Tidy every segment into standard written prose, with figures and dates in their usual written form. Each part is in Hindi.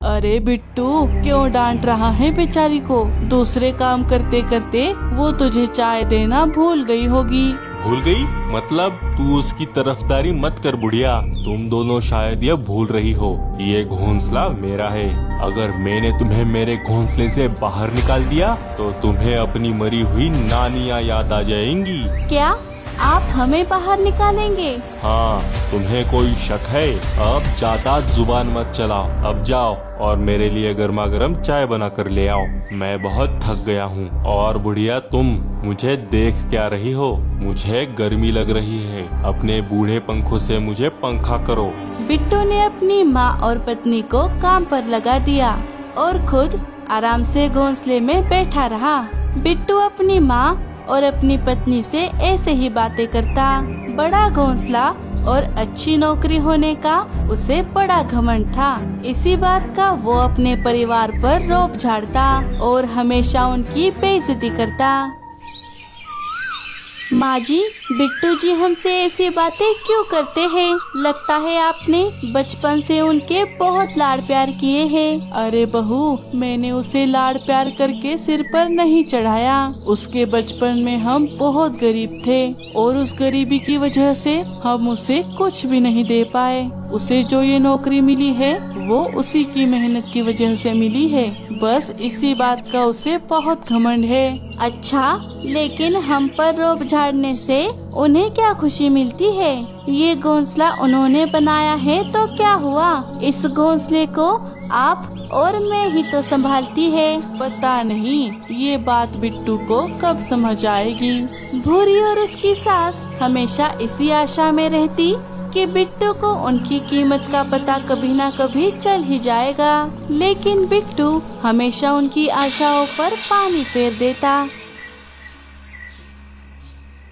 अरे बिट्टू, क्यों डांट रहा है बेचारी को? दूसरे काम करते करते वो तुझे चाय देना भूल गई होगी। भूल गई? मतलब तू उसकी तरफदारी मत कर बुढ़िया। तुम दोनों शायद ये भूल रही हो, ये घोंसला मेरा है। अगर मैंने तुम्हें मेरे घोंसले से बाहर निकाल दिया तो तुम्हें अपनी मरी हुई नानियाँ याद आ जाएंगी। क्या आप हमें बाहर निकालेंगे? हाँ, तुम्हें कोई शक है? अब ज्यादा जुबान मत चलाओ। अब जाओ और मेरे लिए गर्मा गर्म चाय बना कर ले आओ। मैं बहुत थक गया हूँ। और बुढ़िया, तुम मुझे देख क्या रही हो? मुझे गर्मी लग रही है। अपने बूढ़े पंखों से मुझे पंखा करो। बिट्टू ने अपनी माँ और पत्नी को काम पर लगा दिया और खुद आराम से घोंसले में बैठा रहा। बिट्टू अपनी माँ और अपनी पत्नी से ऐसे ही बातें करता। बड़ा घोंसला और अच्छी नौकरी होने का उसे बड़ा घमंड था। इसी बात का वो अपने परिवार पर रोब झाड़ता और हमेशा उनकी बेइज्जती करता। माँ जी, बिट्टू जी हमसे ऐसी बातें क्यों करते हैं? लगता है आपने बचपन से उनके बहुत लाड़ प्यार किए हैं। अरे बहू, मैंने उसे लाड़ प्यार करके सिर पर नहीं चढ़ाया। उसके बचपन में हम बहुत गरीब थे और उस गरीबी की वजह से हम उसे कुछ भी नहीं दे पाए। उसे जो ये नौकरी मिली है वो उसी की मेहनत की वजह से मिली है। बस इसी बात का उसे बहुत घमंड है। अच्छा, लेकिन हम पर रोब झाड़ने से उन्हें क्या खुशी मिलती है? ये घोंसला उन्होंने बनाया है तो क्या हुआ? इस घोंसले को आप और मैं ही तो संभालती है। पता नहीं ये बात बिट्टू को कब समझ आएगी। भूरी और उसकी सास हमेशा इसी आशा में रहती कि बिट्टू को उनकी कीमत का पता कभी ना कभी चल ही जाएगा। लेकिन बिट्टू हमेशा उनकी आशाओं पर पानी फेर देता।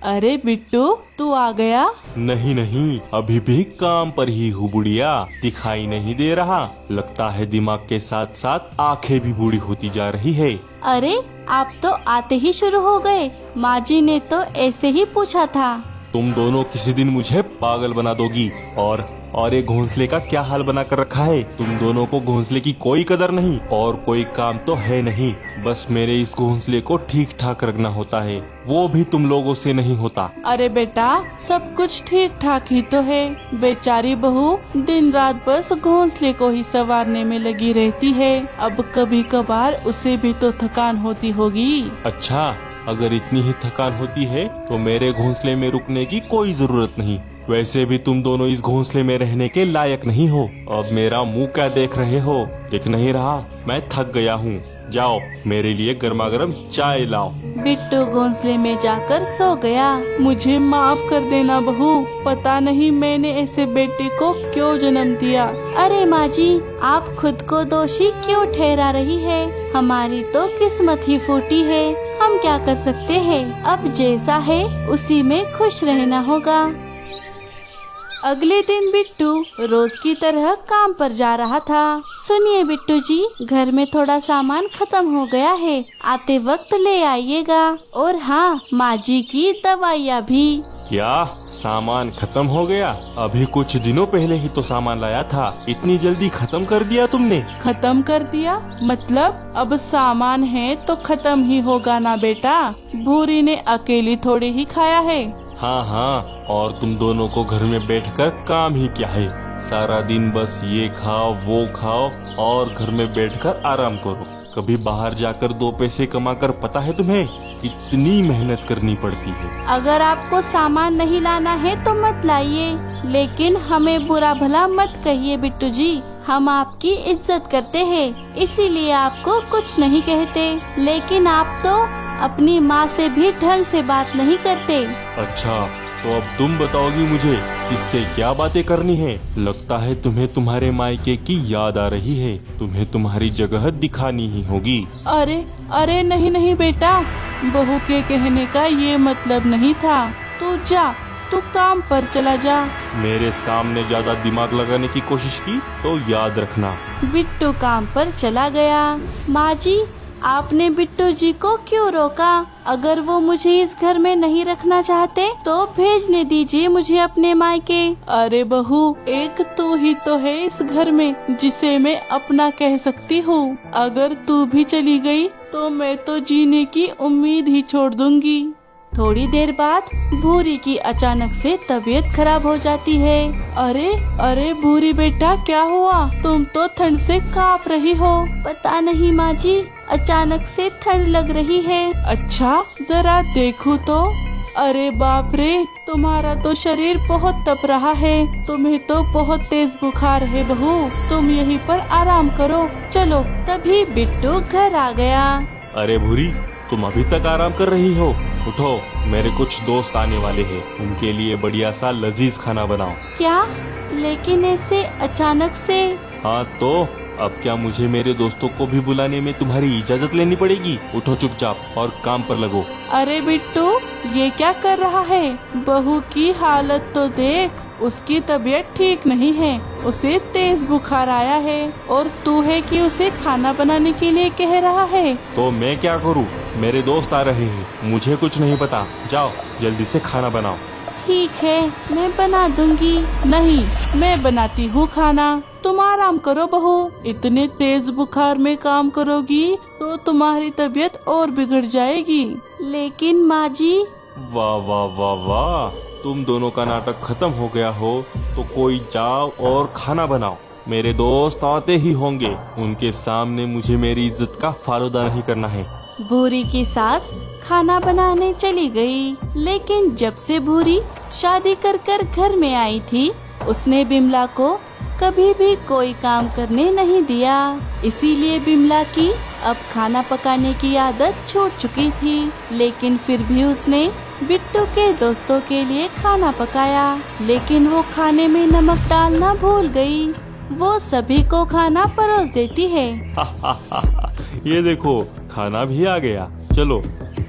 अरे बिट्टू, तू आ गया? नहीं नहीं, अभी भी काम पर ही हूँ बुढ़िया। दिखाई नहीं दे रहा? लगता है दिमाग के साथ साथ आंखें भी बूढ़ी होती जा रही है। अरे, आप तो आते ही शुरू हो गए। माँ जी ने तो ऐसे ही पूछा था। तुम दोनों किसी दिन मुझे पागल बना दोगी। और ये घोंसले का क्या हाल बना कर रखा है? तुम दोनों को घोंसले की कोई कदर नहीं और कोई काम तो है नहीं। बस मेरे इस घोंसले को ठीक ठाक रखना होता है, वो भी तुम लोगों से नहीं होता। अरे बेटा, सब कुछ ठीक ठाक ही तो है। बेचारी बहू दिन रात बस घोंसले को ही संवारने में लगी रहती है। अब कभी कभार उसे भी तो थकान होती होगी। अच्छा, अगर इतनी ही थकान होती है तो मेरे घोंसले में रुकने की कोई जरूरत नहीं। वैसे भी तुम दोनों इस घोंसले में रहने के लायक नहीं हो। अब मेरा मुंह क्या देख रहे हो? दिख नहीं रहा? मैं थक गया हूँ। जाओ, मेरे लिए गर्मा गर्म चाय लाओ। बिट्टू घोंसले में जाकर सो गया। मुझे माफ कर देना बहू, पता नहीं मैंने ऐसे बेटे को क्यों जन्म दिया। अरे माँ जी, आप खुद को दोषी क्यों ठहरा रही है? हमारी तो किस्मत ही फूटी है। हम क्या कर सकते हैं? अब जैसा है उसी में खुश रहना होगा। अगले दिन बिट्टू रोज की तरह काम पर जा रहा था। सुनिए बिट्टू जी, घर में थोड़ा सामान खत्म हो गया है, आते वक्त ले आइएगा। और हाँ, माँ जी की दवाइयाँ भी। क्या सामान खत्म हो गया? अभी कुछ दिनों पहले ही तो सामान लाया था। इतनी जल्दी खत्म कर दिया तुमने? खत्म कर दिया मतलब? अब सामान है तो खत्म ही होगा ना बेटा। भूरी ने अकेली थोड़ी ही खाया है। हाँ हाँ, और तुम दोनों को घर में बैठकर काम ही क्या है? सारा दिन बस ये खाओ वो खाओ और घर में बैठकर आराम करो। कभी बाहर जाकर 2 पैसे कमाकर पता है तुम्हें कितनी मेहनत करनी पड़ती है? अगर आपको सामान नहीं लाना है तो मत लाइए, लेकिन हमें बुरा भला मत कहिए बिट्टू जी। हम आपकी इज्जत करते हैं, इसीलिए आपको कुछ नहीं कहते। लेकिन आप तो अपनी माँ से भी ढंग से बात नहीं करते। अच्छा, तो अब तुम बताओगी मुझे इससे क्या बातें करनी है? लगता है तुम्हें तुम्हारे मायके की याद आ रही है। तुम्हें तुम्हारी जगह दिखानी ही होगी। अरे अरे नहीं नहीं बेटा, बहू के कहने का ये मतलब नहीं था। तू जा, तू काम पर चला जा। मेरे सामने ज्यादा दिमाग लगाने की कोशिश की तो याद रखना। बिट्टू काम पर चला गया। माँ जी, आपने बिट्टू जी को क्यों रोका? अगर वो मुझे इस घर में नहीं रखना चाहते तो भेजने दीजिए मुझे अपने मायके। अरे बहू, एक तू ही तो है इस घर में जिसे मैं अपना कह सकती हूँ। अगर तू भी चली गई तो मैं तो जीने की उम्मीद ही छोड़ दूंगी। थोड़ी देर बाद भूरी की अचानक से तबीयत खराब हो जाती है। अरे अरे भूरी बेटा, क्या हुआ? तुम तो ठंड से कांप रही हो। पता नहीं माँ जी, अचानक से ठंड लग रही है। अच्छा, जरा देखूं तो। अरे बाप रे, तुम्हारा तो शरीर बहुत तप रहा है। तुम्हें तो बहुत तेज बुखार है बहू, तुम यहीं पर आराम करो। चलो। तभी बिट्टू घर आ गया। अरे भूरी, तुम अभी तक आराम कर रही हो? उठो, मेरे कुछ दोस्त आने वाले हैं, उनके लिए बढ़िया सा लजीज खाना बनाओ। क्या? लेकिन ऐसे अचानक से? हाँ तो अब क्या मुझे मेरे दोस्तों को भी बुलाने में तुम्हारी इजाजत लेनी पड़ेगी? उठो चुपचाप और काम पर लगो। अरे बिट्टू, ये क्या कर रहा है? बहू की हालत तो देख, उसकी तबीयत ठीक नहीं है, उसे तेज बुखार आया है और तू है कि उसे खाना बनाने के लिए कह रहा है। तो मैं क्या करूँ? मेरे दोस्त आ रहे हैं, मुझे कुछ नहीं पता। जाओ जल्दी से खाना बनाओ। ठीक है, मैं बना दूंगी। नहीं, मैं बनाती हूँ खाना, तुम आराम करो बहू। इतने तेज बुखार में काम करोगी तो तुम्हारी तबीयत और बिगड़ जाएगी। लेकिन माँ जी। वाह वाह वाह वाह, तुम दोनों का नाटक खत्म हो गया हो तो कोई जाओ और खाना बनाओ। मेरे दोस्त आते ही होंगे, उनके सामने मुझे मेरी इज्जत का फालूदा नहीं करना है। भूरी की सास खाना बनाने चली गई, लेकिन जब से भूरी शादी कर कर घर में आई थी, उसने बिमला को कभी भी कोई काम करने नहीं दिया। इसीलिए बिमला की अब खाना पकाने की आदत छूट चुकी थी। लेकिन फिर भी उसने बिट्टू के दोस्तों के लिए खाना पकाया, लेकिन वो खाने में नमक डालना भूल गई। वो सभी को खाना परोस देती है। ये देखो, खाना भी आ गया। चलो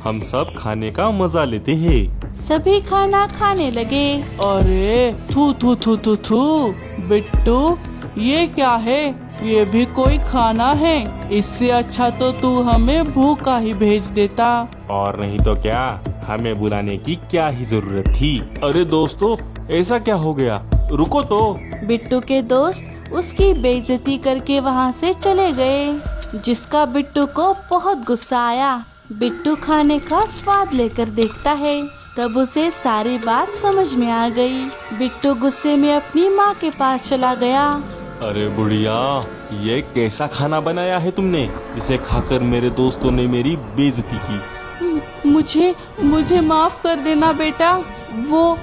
हम सब खाने का मजा लेते हैं। सभी खाना खाने लगे। अरे थू थू थू थू थू, बिट्टू ये क्या है? ये भी कोई खाना है? इससे अच्छा तो तू हमें भूखा ही भेज देता। और नहीं तो क्या, हमें बुलाने की क्या ही जरूरत थी। अरे दोस्तों, ऐसा क्या हो गया? रुको तो। बिट्टू के दोस्त उसकी बेइज्जती करके वहाँ से चले गए, जिसका बिट्टू को बहुत गुस्सा आया। बिट्टू खाने का स्वाद लेकर देखता है, तब उसे सारी बात समझ में आ गई। बिट्टू गुस्से में अपनी माँ के पास चला गया। अरे बुढ़िया, ये कैसा खाना बनाया है तुमने, जिसे खाकर मेरे दोस्तों ने मेरी बेइज्जती की? मुझे माफ कर देना बेटा। वो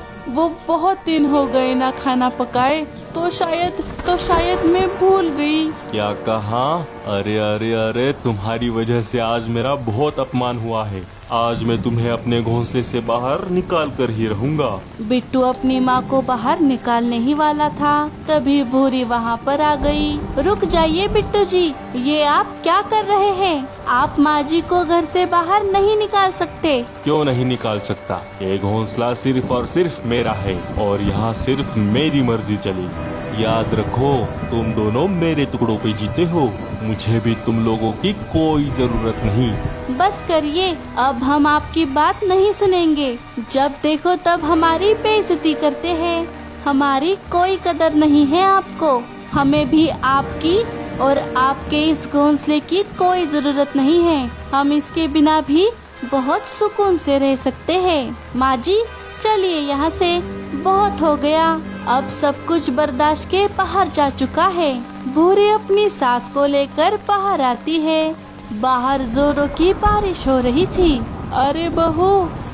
बहुत दिन हो गए ना खाना पकाए, तो शायद मैं भूल गई। क्या कहा? अरे अरे अरे, तुम्हारी वजह से आज मेरा बहुत अपमान हुआ है। आज मैं तुम्हें अपने घोंसले से बाहर निकाल कर ही रहूंगा। बिट्टू अपनी माँ को बाहर निकालने ही वाला था, तभी भूरी वहाँ पर आ गई। रुक जाइए बिट्टू जी, ये आप क्या कर रहे हैं? आप माँ जी को घर से बाहर नहीं निकाल सकते। क्यों नहीं निकाल सकता? ये घोंसला सिर्फ और सिर्फ मेरा है और यहाँ सिर्फ मेरी मर्जी चलेगी। याद रखो, तुम दोनों मेरे टुकड़ों पे जीते हो, मुझे भी तुम लोगों की कोई जरूरत नहीं। बस करिए, अब हम आपकी बात नहीं सुनेंगे। जब देखो तब हमारी बेइज्जती करते हैं। हमारी कोई कदर नहीं है आपको। हमें भी आपकी और आपके इस घोंसले की कोई जरूरत नहीं है। हम इसके बिना भी बहुत सुकून से रह सकते हैं। माँ जी चलिए यहाँ से, बहुत हो गया। अब सब कुछ बर्दाश्त के बाहर जा चुका है। भूरी अपनी सास को लेकर बाहर आती है। बाहर जोरों की बारिश हो रही थी। अरे बहू,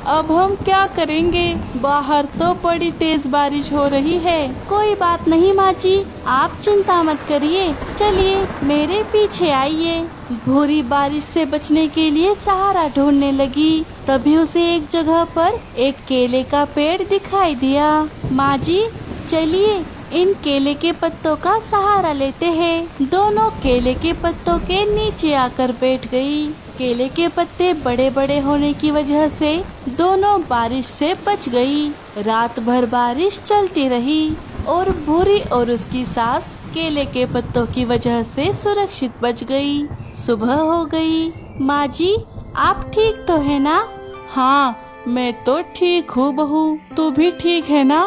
अब हम क्या करेंगे? बाहर तो बड़ी तेज बारिश हो रही है। कोई बात नहीं माँ जी, आप चिंता मत करिए। चलिए मेरे पीछे आइए। भूरी बारिश से बचने के लिए सहारा ढूंढने लगी। तभी उसे एक जगह पर एक केले का पेड़ दिखाई दिया। माँ जी चलिए, इन केले के पत्तों का सहारा लेते हैं। दोनों केले के पत्तों के नीचे आकर बैठ गई। केले के पत्ते बड़े बड़े होने की वजह से दोनों बारिश से बच गई। रात भर बारिश चलती रही और भूरी और उसकी सास केले के पत्तों की वजह से सुरक्षित बच गई। सुबह हो गई। माँ जी, आप ठीक तो है ना? हाँ, मैं तो ठीक हूँ बहू, तू भी ठीक है ना?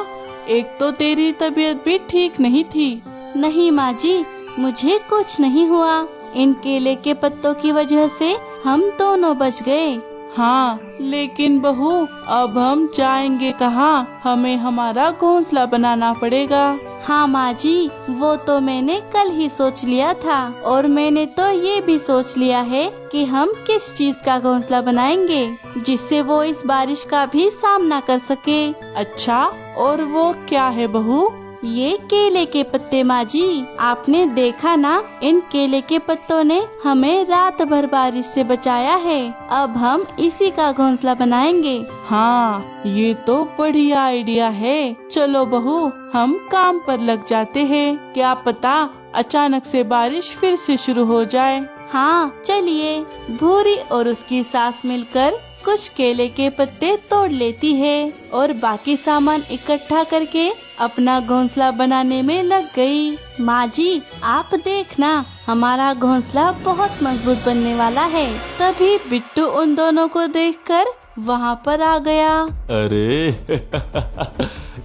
एक तो तेरी तबीयत भी ठीक नहीं थी। नहीं माँ जी, मुझे कुछ नहीं हुआ। इन केले के पत्तों की वजह से हम दोनों बच गए। हाँ, लेकिन बहू अब हम जाएंगे कहाँ? हमें हमारा घोंसला बनाना पड़ेगा। हाँ माँ जी, वो तो मैंने कल ही सोच लिया था, और मैंने तो ये भी सोच लिया है कि हम किस चीज का घोंसला बनाएंगे जिससे वो इस बारिश का भी सामना कर सके। अच्छा, और वो क्या है बहू? ये केले के पत्ते माँ जी, आपने देखा ना, इन केले के पत्तों ने हमें रात भर बारिश से बचाया है। अब हम इसी का घोंसला बनाएंगे। हाँ, ये तो बढ़िया आइडिया है। चलो बहू, हम काम पर लग जाते हैं। क्या पता अचानक से बारिश फिर से शुरू हो जाए। हाँ चलिए। भूरी और उसकी सास मिलकर कुछ केले के पत्ते तोड़ लेती है और बाकी सामान इकट्ठा करके अपना घोंसला बनाने में लग गई। माँ जी, आप देखना, हमारा घोंसला बहुत मजबूत बनने वाला है। तभी बिट्टू उन दोनों को देखकर वहाँ पर आ गया। अरे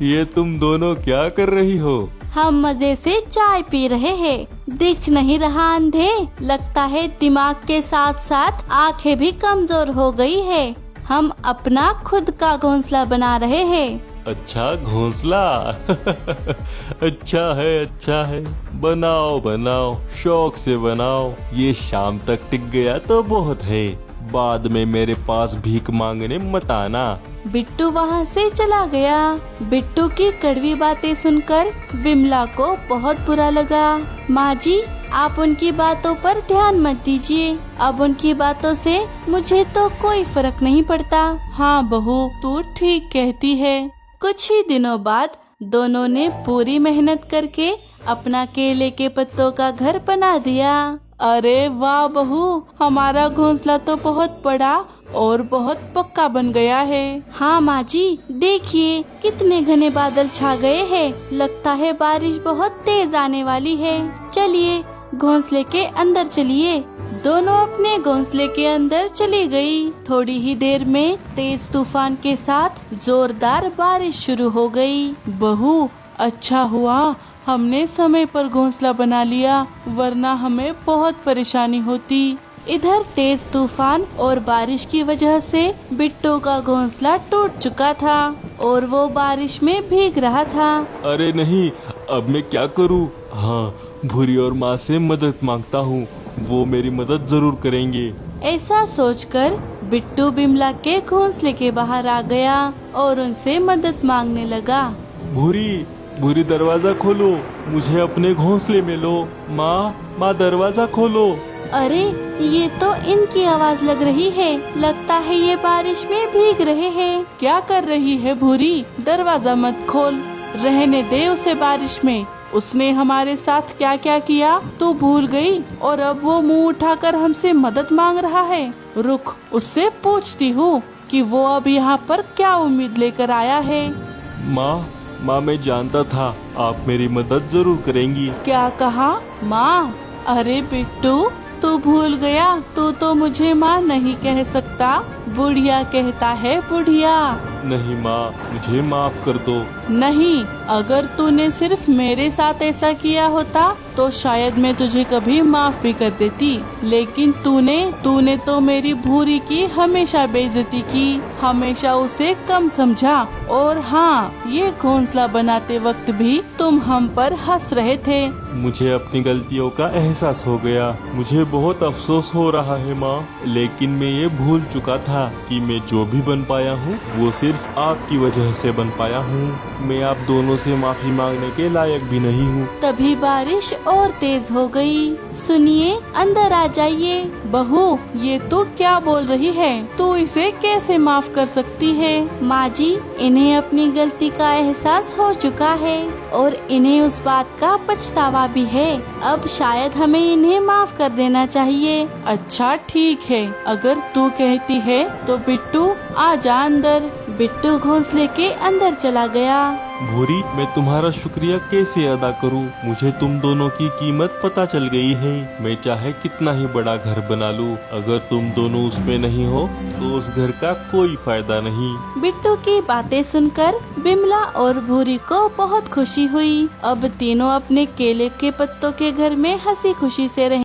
ये तुम दोनों क्या कर रही हो? हम मजे से चाय पी रहे हैं। दिख नहीं रहा अंधे? लगता है दिमाग के साथ साथ आंखें भी कमजोर हो गई है। हम अपना खुद का घोंसला बना रहे हैं। अच्छा, घोंसला अच्छा है, बनाओ बनाओ, शौक से बनाओ। ये शाम तक टिक गया तो बहुत है, बाद में मेरे पास भीख मांगने मत आना। बिट्टू वहाँ से चला गया। बिट्टू की कड़वी बातें सुनकर बिमला को बहुत बुरा लगा। माँ जी, आप उनकी बातों पर ध्यान मत दीजिए। अब उनकी बातों से मुझे तो कोई फर्क नहीं पड़ता। हाँ बहू, तू ठीक कहती है। कुछ ही दिनों बाद दोनों ने पूरी मेहनत करके अपना केले के पत्तों का घर बना दिया। अरे वाह बहू, हमारा घोंसला तो बहुत बड़ा और बहुत पक्का बन गया है। हाँ माँ जी, देखिए कितने घने बादल छा गए हैं। लगता है बारिश बहुत तेज आने वाली है। चलिए घोंसले के अंदर चलिए। दोनों अपने घोंसले के अंदर चली गई। थोड़ी ही देर में तेज तूफान के साथ जोरदार बारिश शुरू हो गई। बहू, अच्छा हुआ हमने समय पर घोंसला बना लिया, वरना हमें बहुत परेशानी होती। इधर तेज तूफान और बारिश की वजह से बिट्टू का घोंसला टूट चुका था और वो बारिश में भीग रहा था। अरे नहीं, अब मैं क्या करूँ? हाँ, भूरी और माँ से मदद मांगता हूँ, वो मेरी मदद जरूर करेंगे। ऐसा सोचकर बिट्टू बिमला के घोंसले के बाहर आ गया और उनसे मदद मांगने लगा। भूरी दरवाजा खोलो, मुझे अपने घोंसले में लो। माँ दरवाजा खोलो। अरे ये तो इनकी आवाज लग रही है। लगता है ये बारिश में भीग रहे हैं। क्या कर रही है भूरी? दरवाजा मत खोल, रहने दे उसे बारिश में। उसने हमारे साथ क्या क्या किया तू भूल गई, और अब वो मुंह उठाकर हमसे मदद मांग रहा है। रुक, उससे पूछती हूँ कि वो अब यहाँ पर क्या उम्मीद लेकर आया है। माँ मैं जानता था आप मेरी मदद जरूर करेंगी। क्या कहा? माँ? अरे बिट्टू, तू भूल गया, तू तो मुझे माँ नहीं कह सकता, बुढ़िया कहता है, बुढ़िया। नहीं माँ, मुझे माफ कर दो। नहीं, अगर तूने सिर्फ मेरे साथ ऐसा किया होता तो शायद मैं तुझे कभी माफ भी कर देती, लेकिन तूने तो मेरी भूरी की हमेशा बेइज्जती की, हमेशा उसे कम समझा। और हाँ, ये घोंसला बनाते वक्त भी तुम हम पर हंस रहे थे। मुझे अपनी गलतियों का एहसास हो गया, मुझे बहुत अफसोस हो रहा है माँ, लेकिन मैं ये भूल चुका था कि मैं जो भी बन पाया हूँ वो सिर्फ आपकी वजह से बन पाया हूँ। मैं आप दोनों से माफी मांगने के लायक भी नहीं हूँ। तभी बारिश और तेज हो गई। सुनिए, अंदर आ जाइए। बहू, ये तू क्या बोल रही है? तू इसे कैसे माफ कर सकती है? माँ जी, इन्हें अपनी गलती का एहसास हो चुका है और इन्हें उस बात का पछतावा भी है। अब शायद हमें इन्हें माफ कर देना चाहिए। अच्छा ठीक है, अगर तू कहती है तो बिट्टू आ जा अंदर। बिट्टू घोंसले के अंदर चला गया। भूरी, मैं तुम्हारा शुक्रिया कैसे अदा करूं? मुझे तुम दोनों की कीमत पता चल गई है। मैं चाहे कितना ही बड़ा घर बना लूं, अगर तुम दोनों उसमें नहीं हो तो उस घर का कोई फायदा नहीं। बिट्टू की बातें सुनकर बिमला और भूरी को बहुत खुशी हुई। अब तीनों अपने केले के पत्तों के घर में हंसी खुशी से रहे।